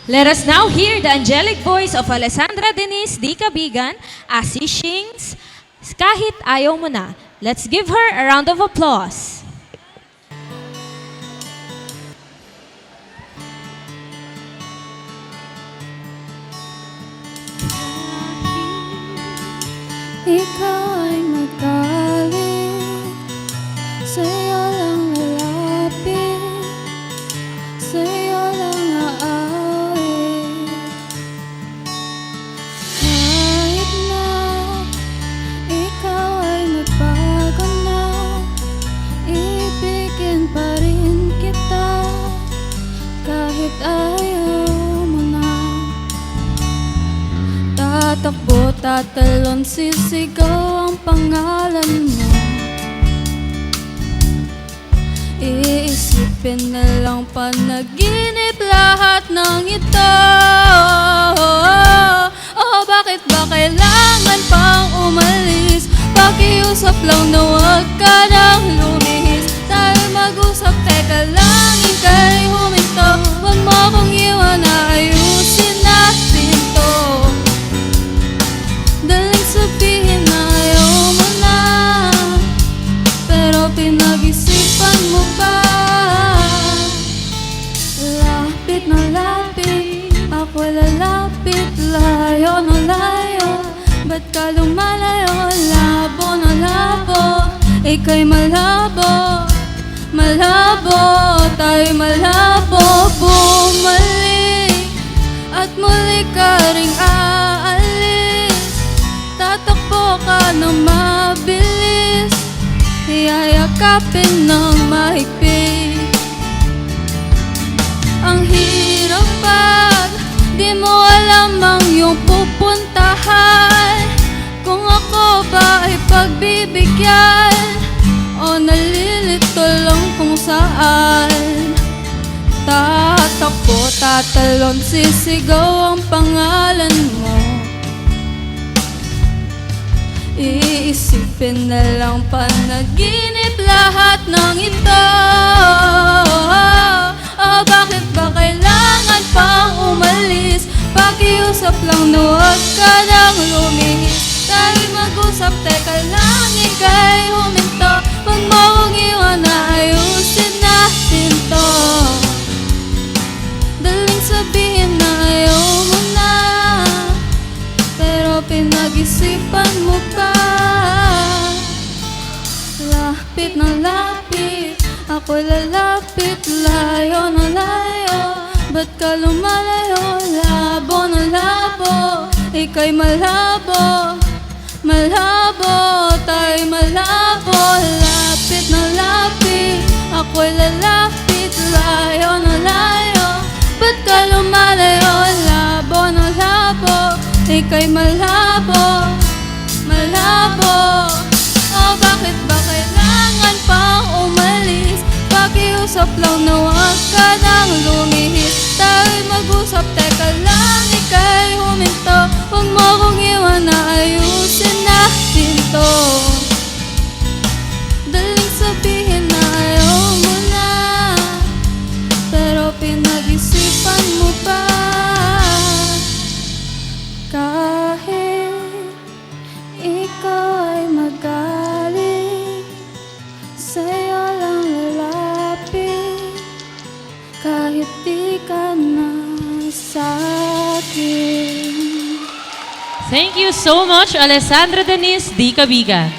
Let us now hear the angelic voice of Alessandra Denise D. Cabigan as she sings Kahit Ayaw Mo Na. Let's give her a round of applause. Ikaw ay magalit, sa'yo lang lalapit, sa'yo lang aawit. Kahit na ikaw ay magbago na, ibigin pa rin kita, kahit ayaw mo na. Tatakbo, tatalon, sisigaw ang pangalan mo. Iisipin na lang panaginip lahat ng ito. Oh, bakit ba kailangan pang umalis? Pakiusap lang na huwag ka nang lumihis. Tayo mag-usap, teka lang, ika'y huminto. Huwag mo akong iwan na ayusin natin to. Daling sabihin na ayaw mo na, pero pinag-isipan mo ba? Lapit na lapit, ako lalapit. Layo na layo, ba't ka lumalayo? Labo na labo, ika'y malabo. Malabo, tayo'y malabo. Bumalik at muli ka ring aalis. Tatakbo ka ng mabilis, iyayakapin ng mahigpit. Ang hirap pag di mo alam ang iyong pupuntahan. Kung ako ba ay pagbibigyan o nalilito lang kung saan. Tatakbo, tatalon, sisigaw ang pangalan mo. Iisipin na lang panaginip lahat ng ito. Oh, bakit ba kailangan pang umalis? Pakiusap lang na huwag ka nang lumihis. Tayo'y mag-usap, teka lang, ika'y huminto. Huwag mo kong iwan na ayusin natin to. Daling sabihin na ayaw mo na, pero pinag-isipan mo pa. Lapit na lapit, ako lalapit. Layo na layo, ba't ka lumalayo? Labo na labo, ika'y malabo. Malabo, tayo'y malabo. Lapit na lapit, ako'y lalapit. Layo na layo, ba't ka lumalayo? Labo na labo, ika'y malabo. Malabo. Oh, bakit ba kailangan pang umalis? Pakiusap lang na huwag ka nang lumihis. Tayo'y mag-usap, teka lang, ika'y huminto. Huwag mo kong iwan na ayusin natin to. Daling sabihin na ayaw mo na, pero pinag-isipan mo pa. Kahit ikaw ay magalit, sa'yo lang lalapit, kahit di ka na sa'kin. Thank you so much, Alessandra Denise D. Cabigan.